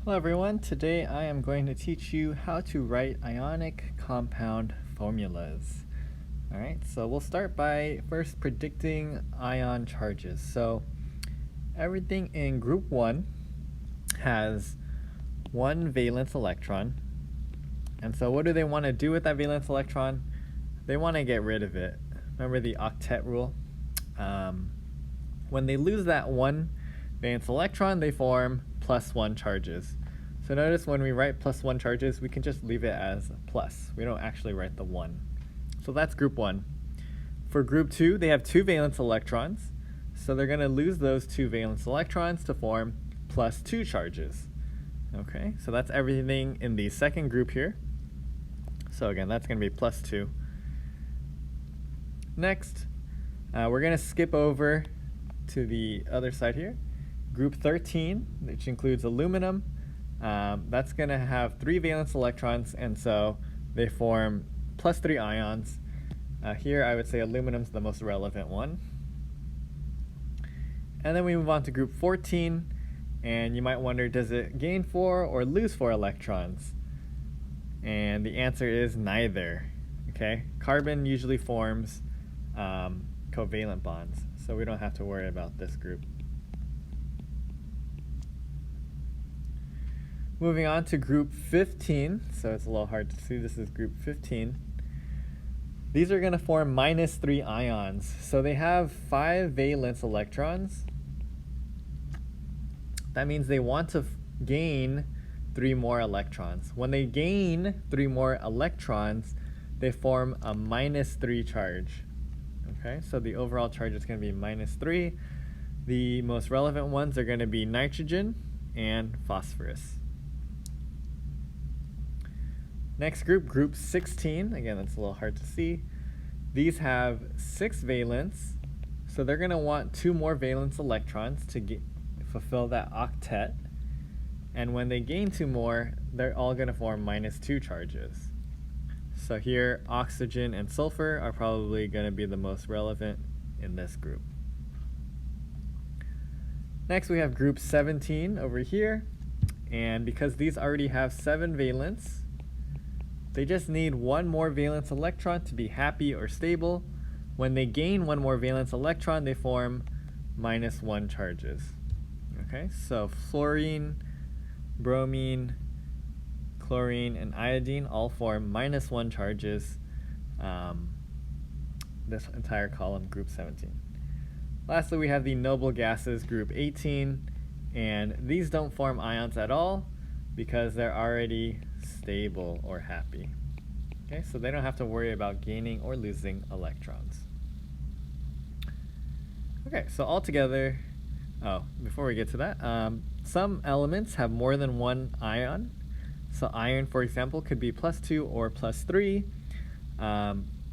Hello everyone, today I am going to teach you how to write ionic compound formulas. Alright, so we'll start by first predicting ion charges. So everything in group 1 has one valence electron. And so what do they want to do with that valence electron? They want to get rid of it. Remember the octet rule? When they lose that one valence electron, they form +1 charges. So notice when we write +1 charges, we can just leave it as plus. We don't actually write the 1. So that's group 1. For group 2, they have 2 valence electrons. So they're going to lose those 2 valence electrons to form +2 charges. Okay, so that's everything in the second group here. So again, that's going to be +2. Next, we're going to skip over to the other side here. Group 13, which includes aluminum, that's going to have 3 valence electrons, and so they form +3 ions. Here I would say aluminum's the most relevant one. And then we move on to group 14, and you might wonder, does it gain 4 or lose 4 electrons? And the answer is neither. Okay, carbon usually forms covalent bonds, so we don't have to worry about this group. Moving on to group 15, so it's a little hard to see, this is group 15. These are going to form -3 ions, so they have 5 valence electrons. That means they want to gain 3 more electrons. When they gain 3 more electrons, they form a -3 charge. Okay, so the overall charge is going to be -3. The most relevant ones are going to be nitrogen and phosphorus. Next group, group 16. Again, that's a little hard to see. These have 6 valence, so they're going to want 2 more valence electrons to fulfill that octet. And when they gain 2 more, they're all going to form -2 charges. So here, oxygen and sulfur are probably going to be the most relevant in this group. Next, we have group 17 over here. And because these already have 7 valence, they just need 1 more valence electron to be happy or stable. When they gain 1 more valence electron, they form -1 charges. Okay, so fluorine, bromine, chlorine, and iodine all form -1 charges. This entire column, group 17. Lastly, we have the noble gases, group 18, and these don't form ions at all because they're already stable or happy. Okay, so they don't have to worry about gaining or losing electrons. Okay, so altogether, before we get to that, some elements have more than one ion. So iron, for example, could be +2 or +3.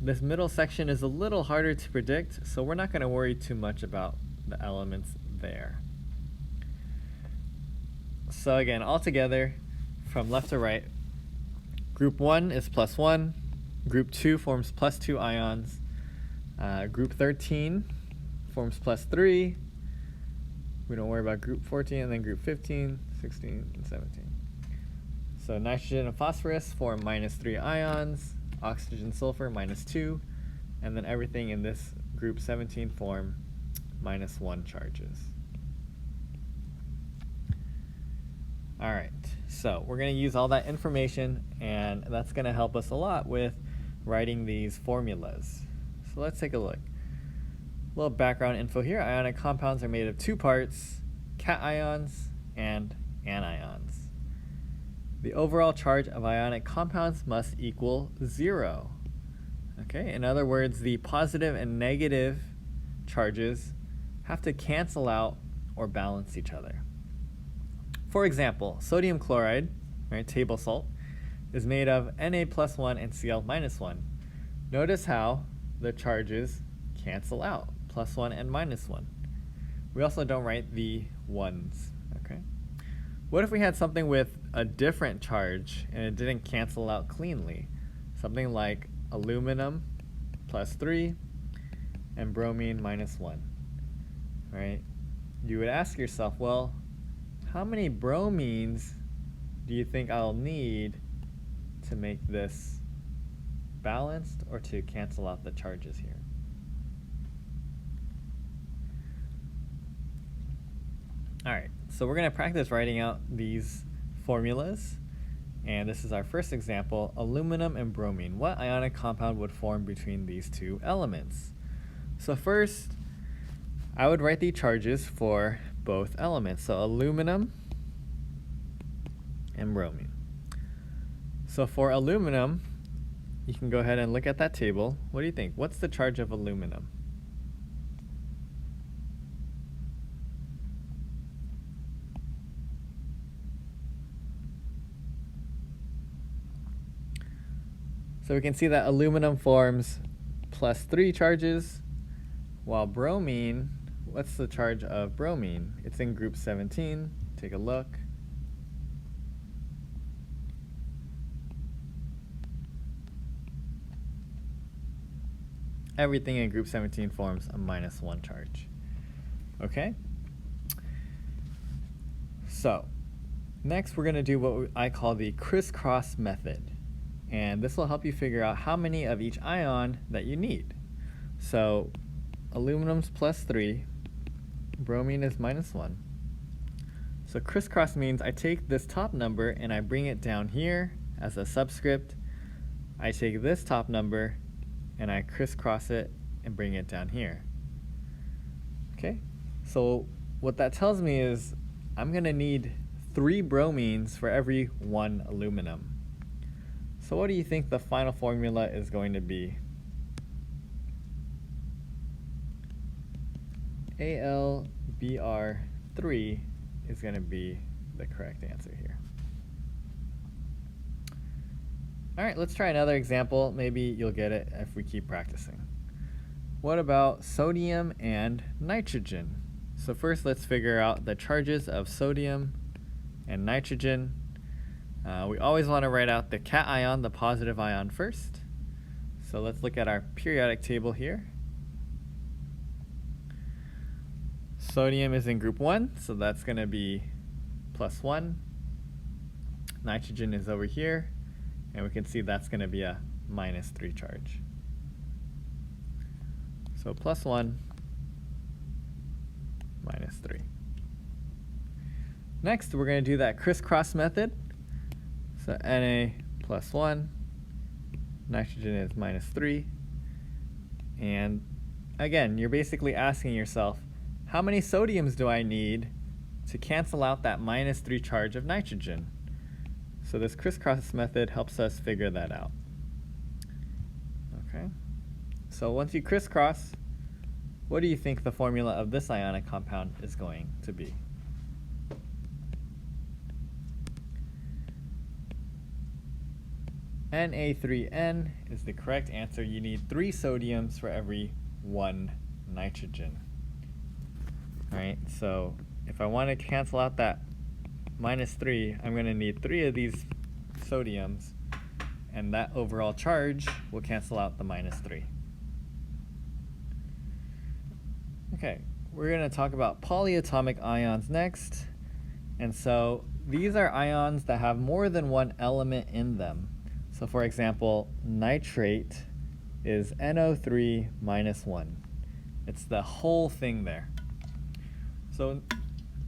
This middle section is a little harder to predict, so we're not going to worry too much about the elements there. So again, altogether, from left to right, group 1 is +1, group 2 forms +2 ions, group 13 forms +3, we don't worry about group 14, and then group 15, 16, and 17. So nitrogen and phosphorus form -3 ions, oxygen, sulfur -2, and then everything in this group 17 form -1 charges. Alright, so we're going to use all that information, and that's going to help us a lot with writing these formulas. So let's take a look. A little background info here. Ionic compounds are made of 2 parts, cations and anions. The overall charge of ionic compounds must equal 0. Okay, in other words, the positive and negative charges have to cancel out or balance each other. For example, sodium chloride, right, table salt, is made of Na+1 and Cl-1. Notice how the charges cancel out, +1 and -1. We also don't write the ones. Okay. What if we had something with a different charge and it didn't cancel out cleanly? Something like aluminum +3 and bromine -1. Right? You would ask yourself, well, how many bromines do you think I'll need to make this balanced or to cancel out the charges here? All right, so we're going to practice writing out these formulas. And this is our first example, aluminum and bromine. What ionic compound would form between these two elements? So first, I would write the charges for both elements. So aluminum and bromine. So for aluminum, you can go ahead and look at that table. What do you think? What's the charge of aluminum? So we can see that aluminum forms +3 charges, while bromine, what's the charge of bromine? It's in group 17. Take a look. Everything in group 17 forms a -1 charge. Okay? So, next we're going to do what I call the criss-cross method. And this will help you figure out how many of each ion that you need. So aluminum's +3, bromine is -1. So crisscross means I take this top number and I bring it down here as a subscript. I take this top number and I crisscross it and bring it down here. Okay, so what that tells me is I'm going to need 3 bromines for every 1 aluminum. So what do you think the final formula is going to be? AlBr3 is going to be the correct answer here. All right, let's try another example. Maybe you'll get it if we keep practicing. What about sodium and nitrogen? So first let's figure out the charges of sodium and nitrogen. We always want to write out the cation, the positive ion, first. So let's look at our periodic table here. Sodium is in group 1, so that's going to be +1. Nitrogen is over here, and we can see that's going to be a -3 charge. So +1, -3. Next, we're going to do that crisscross method. So Na +1, nitrogen is -3. And again, you're basically asking yourself, how many sodiums do I need to cancel out that -3 charge of nitrogen? So this crisscross method helps us figure that out. Okay. So once you crisscross, what do you think the formula of this ionic compound is going to be? Na3N is the correct answer. You need 3 sodiums for every 1 nitrogen. All right, so if I want to cancel out that -3, I'm going to need 3 of these sodiums, and that overall charge will cancel out the -3. Okay, we're going to talk about polyatomic ions next. And so these are ions that have more than one element in them. So for example, nitrate is NO3 -1. It's the whole thing there. So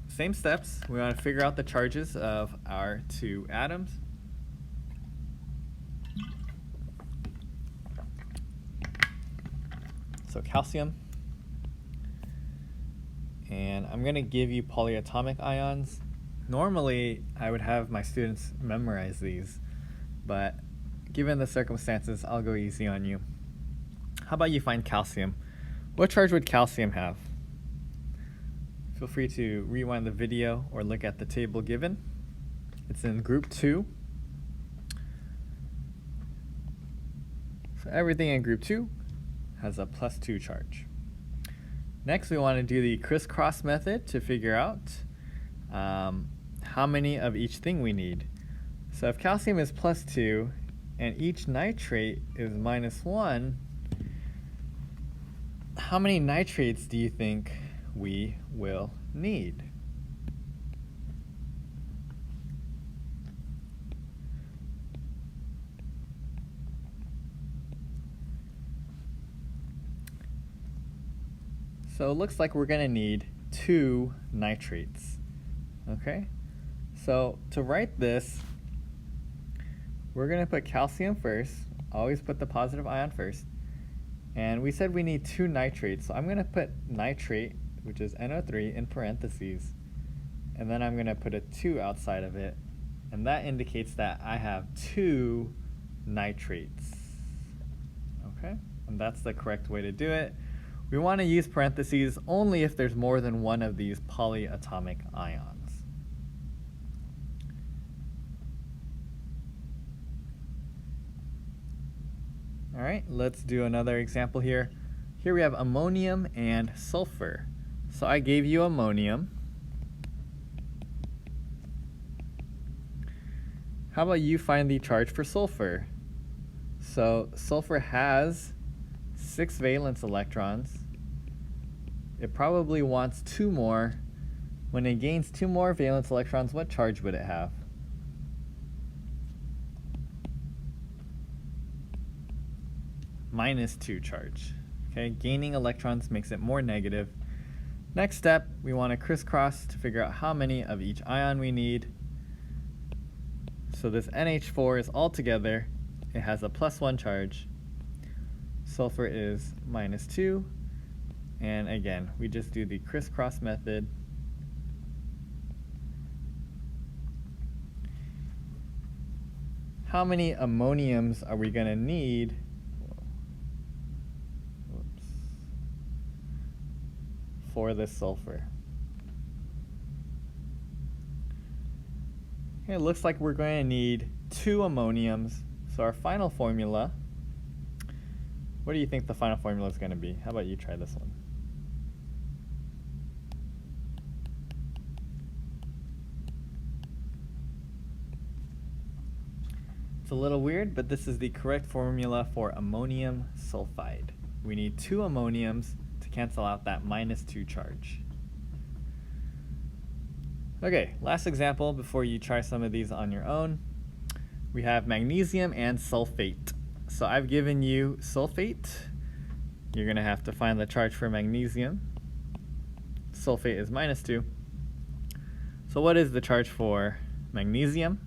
same steps. We want to figure out the charges of our 2 atoms. So calcium. And I'm going to give you polyatomic ions. Normally, I would have my students memorize these, but given the circumstances, I'll go easy on you. How about you find calcium? What charge would calcium have? Feel free to rewind the video or look at the table given. It's in group 2. So everything in group 2 has a +2 charge. Next, we want to do the crisscross method to figure out how many of each thing we need. So if calcium is +2 and each nitrate is -1, how many nitrates do you think we will need? So it looks like we're going to need 2 nitrates. Okay? So to write this, we're going to put calcium first. Always put the positive ion first. And we said we need 2 nitrates. So I'm going to put nitrate, which is NO3, in parentheses. And then I'm going to put a 2 outside of it. And that indicates that I have 2 nitrates. Okay? And that's the correct way to do it. We want to use parentheses only if there's more than one of these polyatomic ions. All right, let's do another example here. Here we have ammonium and sulfur. So I gave you ammonium. How about you find the charge for sulfur? So sulfur has 6 valence electrons. It probably wants 2 more. When it gains 2 more valence electrons, what charge would it have? -2 charge. Okay, gaining electrons makes it more negative. Next step, we want to crisscross to figure out how many of each ion we need. So this NH4 is all together. It has a +1 charge. Sulfur is -2. And again, we just do the crisscross method. How many ammoniums are we going to need for this sulfur? Okay, it looks like we're going to need 2 ammoniums. So our final formula, what do you think the final formula is going to be? How about you try this one? It's a little weird, but this is the correct formula for ammonium sulfide. We need 2 ammoniums to cancel out that -2 charge. Okay, last example before you try some of these on your own. We have magnesium and sulfate. So I've given you sulfate. You're going to have to find the charge for magnesium. Sulfate is -2. So what is the charge for magnesium?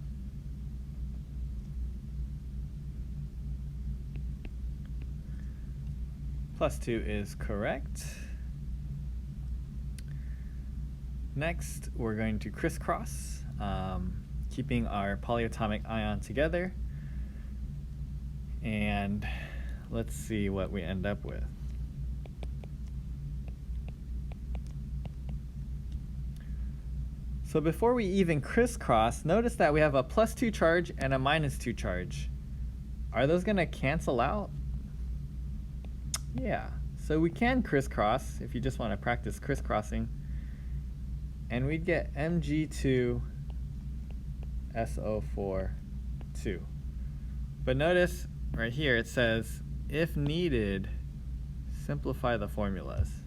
+2 is correct. Next, we're going to crisscross, keeping our polyatomic ion together. And let's see what we end up with. So before we even crisscross, notice that we have a +2 charge and a -2 charge. Are those going to cancel out? Yeah, so we can crisscross if you just want to practice crisscrossing. And we'd get Mg2SO4 2. But notice right here it says, if needed, simplify the formulas.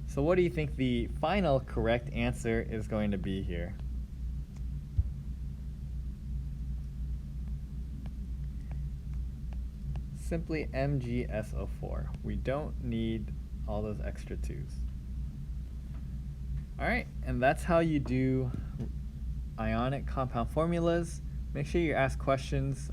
So what do you think the final correct answer is going to be here? Simply MgSO4. We don't need all those extra 2's. All right, and that's how you do ionic compound formulas. Make sure you ask questions.